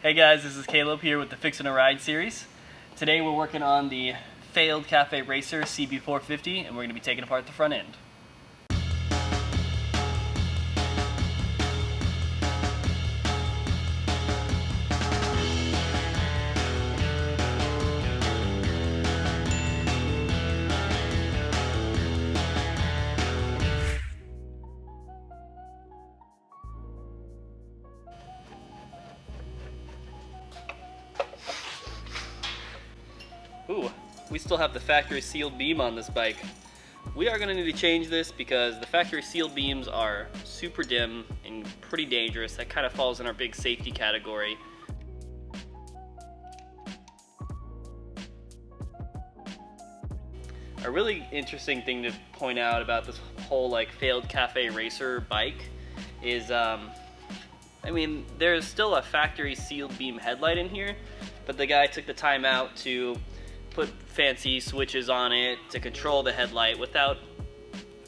Hey guys, this is Caleb here with the Fixin a Ride series. Today we're working on the failed cafe racer CL450 and we're going to be taking apart the front end. Ooh, we still have the factory sealed beam on this bike. We are going to need to change this because the factory sealed beams are super dim and pretty dangerous. That kind of falls in our big safety category. A really interesting thing to point out about this whole failed cafe racer bike is there's still a factory sealed beam headlight in here, but the guy took the time out to put fancy switches on it to control the headlight without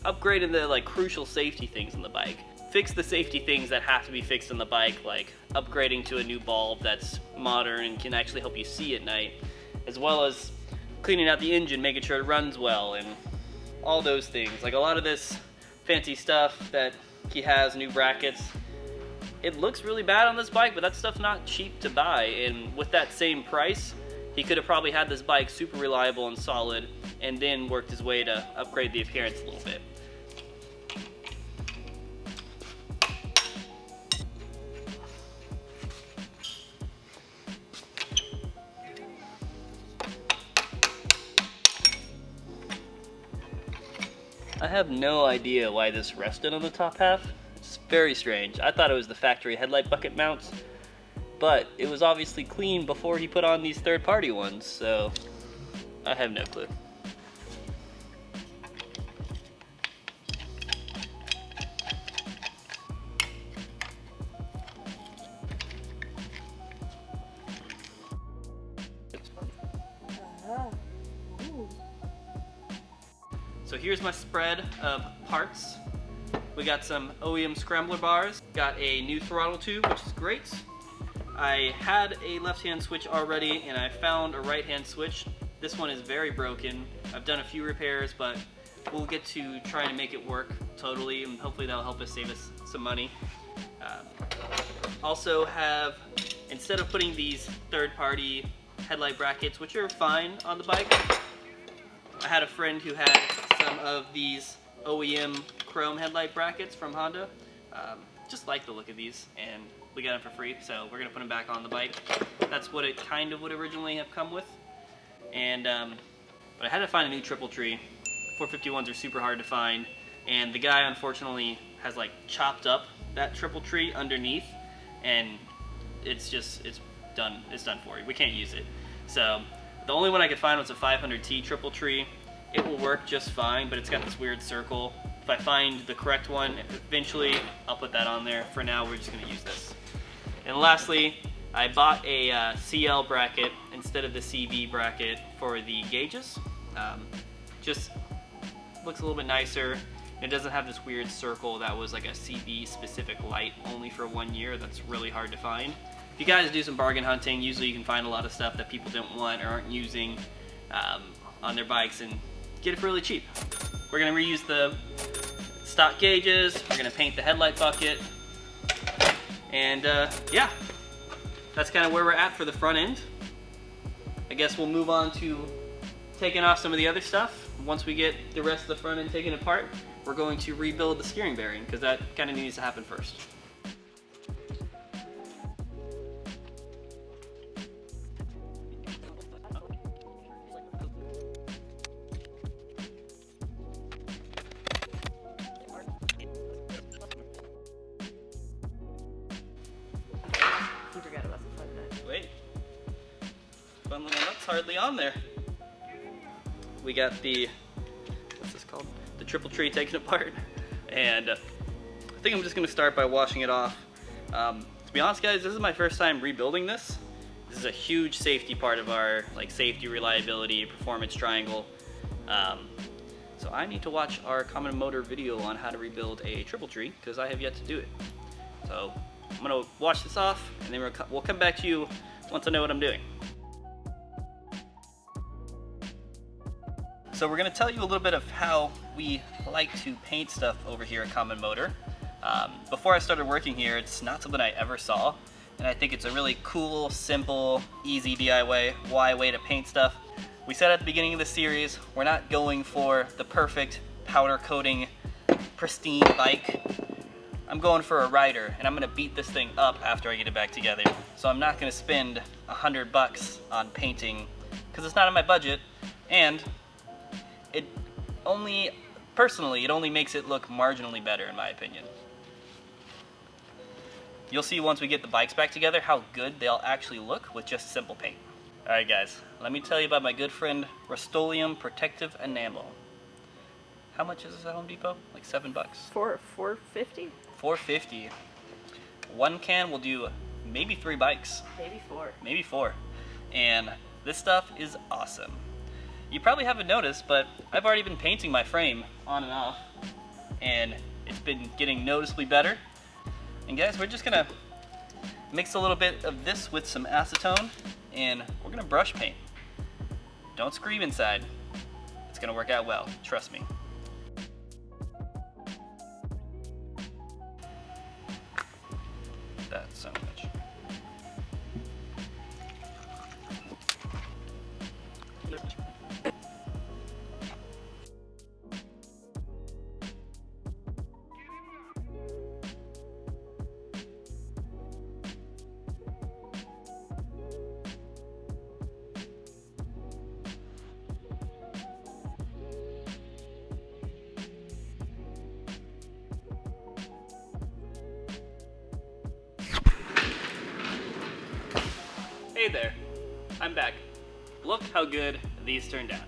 upgrading the crucial safety things in the bike. Fix the safety things that have to be fixed in the bike, like upgrading to a new bulb that's modern and can actually help you see at night, as well as cleaning out the engine, making sure it runs well, and all those things. Like a lot of this fancy stuff that he has, new brackets, it looks really bad on this bike, but that stuff's not cheap to buy, and with that same price, he could have probably had this bike super reliable and solid and then worked his way to upgrade the appearance a little bit. I have no idea why this rested on the top half. It's very strange. I thought it was the factory headlight bucket mounts, but it was obviously clean before he put on these third-party ones, so I have no clue. So here's my spread of parts. We got some OEM Scrambler bars, got a new throttle tube, which is great. I had a left-hand switch already and I found a right-hand switch. This one is very broken. I've done a few repairs, but we'll get to trying to make it work totally, and hopefully that'll help us save us some money. Also have, instead of putting these third-party headlight brackets, which are fine on the bike, I had a friend who had some of these OEM chrome headlight brackets from Honda. Just like the look of these, and we got them for free, so we're gonna put them back on the bike. That's what it kind of would originally have come with. And but I had to find a new triple tree. 451s are super hard to find, and the guy unfortunately has chopped up that triple tree underneath, and it's done for you. We can't use it. So the only one I could find was a 500T triple tree. It will work just fine, but it's got this weird circle. If I find the correct one, eventually I'll put that on there. For now, we're just gonna use this. And lastly, I bought a CL bracket instead of the CB bracket for the gauges. Just looks a little bit nicer. It doesn't have this weird circle that was like a CB specific light only for 1 year. That's really hard to find. If you guys do some bargain hunting, usually you can find a lot of stuff that people don't want or aren't using on their bikes and get it for really cheap. We're gonna reuse the stock gauges, we're gonna paint the headlight bucket, and yeah, that's kind of where we're at for the front end. I guess we'll move on to taking off some of the other stuff. Once we get the rest of the front end taken apart, we're going to rebuild the steering bearing, because that kind of needs to happen first. Wait, fun little nut's hardly on there. We got the, what's this called? The triple tree taken apart, and I think I'm just gonna start by washing it off. To be honest guys, this is my first time rebuilding this. This is a huge safety part of our safety, reliability, performance triangle. So I need to watch our common motor video on how to rebuild a triple tree, because I have yet to do it. So I'm gonna wash this off, and then we'll come back to you once I know what I'm doing. So we're gonna tell you a little bit of how we like to paint stuff over here at Common Motor. Before I started working here, it's not something I ever saw, and I think it's a really cool, simple, easy DIY way to paint stuff. We said at the beginning of the series, we're not going for the perfect powder coating, pristine bike. I'm going for a rider, and I'm gonna beat this thing up after I get it back together. So I'm not gonna spend $100 on painting, because it's not in my budget, and personally, it only makes it look marginally better in my opinion. You'll see once we get the bikes back together how good they'll actually look with just simple paint. Alright guys, let me tell you about my good friend Rust-Oleum Protective Enamel. How much is this at Home Depot? Like $7? $4.50? $4.50. One can will do maybe 3 bikes. Maybe 4. Maybe 4. And this stuff is awesome. You probably haven't noticed, but I've already been painting my frame on and off, and it's been getting noticeably better. And guys, we're just gonna mix a little bit of this with some acetone, and we're gonna brush paint. Don't scream inside. It's gonna work out well, trust me. That's so much. Hey there, I'm back. Look how good these turned out.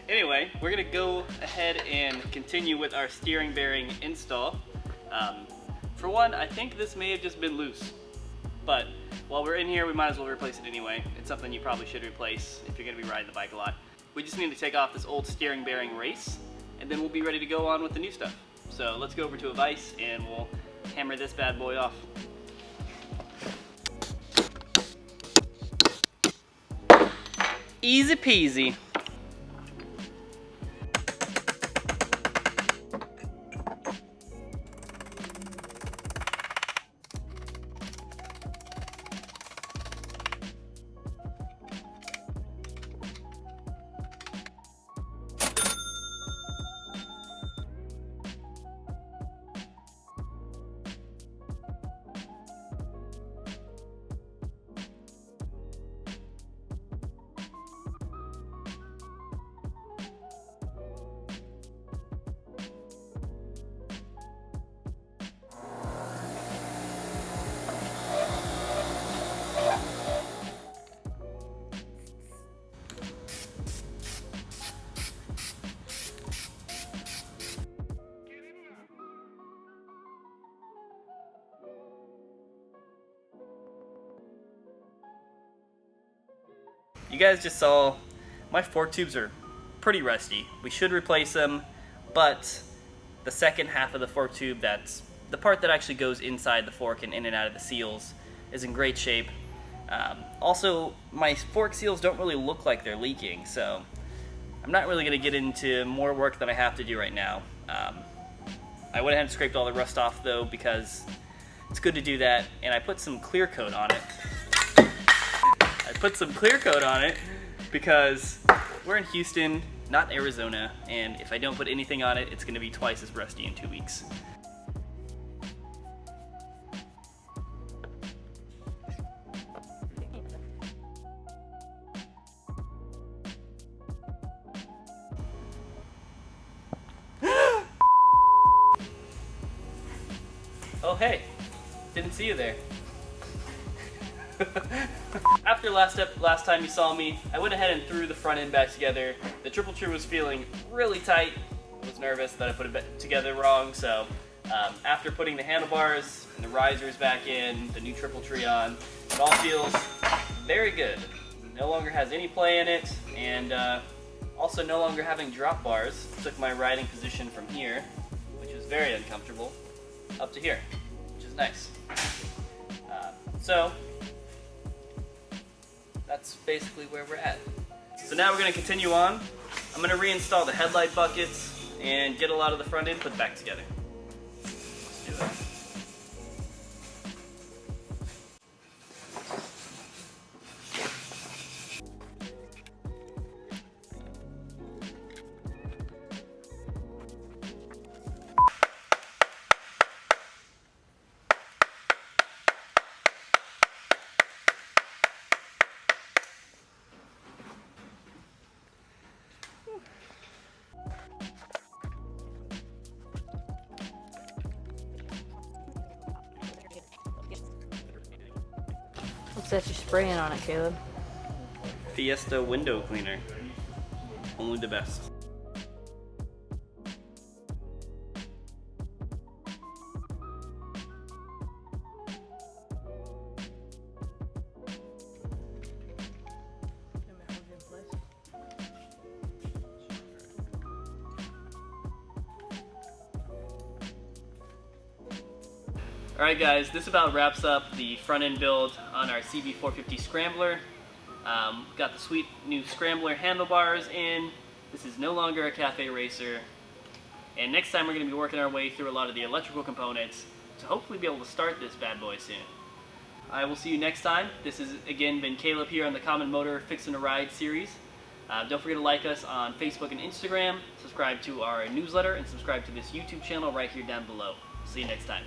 Anyway, we're gonna go ahead and continue with our steering bearing install. For one, I think this may have just been loose, but while we're in here, we might as well replace it anyway. It's something you probably should replace if you're gonna be riding the bike a lot. We just need to take off this old steering bearing race, and then we'll be ready to go on with the new stuff. So let's go over to a vise and we'll hammer this bad boy off. Easy peasy. You guys just saw my fork tubes are pretty rusty. We should replace them, but the second half of the fork tube, that's the part that actually goes inside the fork and in and out of the seals, is in great shape. Also, my fork seals don't really look like they're leaking, so I'm not really going to get into more work than I have to do right now. I went ahead and scraped all the rust off though, because it's good to do that, and I put some clear coat on it. Because we're in Houston, not Arizona, and if I don't put anything on it, it's going to be twice as rusty in 2 weeks. Oh hey, didn't see you there. After last time you saw me, I went ahead and threw the front end back together. The triple tree was feeling really tight. I was nervous that I put it together wrong, so after putting the handlebars and the risers back in, the new triple tree on, it all feels very good. No longer has any play in it, and also no longer having drop bars. Took my riding position from here, which was very uncomfortable, up to here, which is Nice. So that's basically where we're at. So now we're going to continue on. I'm going to reinstall the headlight buckets and get a lot of the front end put back together. Let's do it. What's that you're spraying on it, Caleb? Fiesta window cleaner. Only the best. Alright guys, this about wraps up the front end build on our CL450 Scrambler. Got the sweet new Scrambler handlebars in. This is no longer a cafe racer. And next time we're going to be working our way through a lot of the electrical components to hopefully be able to start this bad boy soon. I will see you next time. This has again been Caleb here on the Common Motor Fixin' a Ride series. Don't forget to like us on Facebook and Instagram, subscribe to our newsletter, and subscribe to this YouTube channel right here down below. See you next time.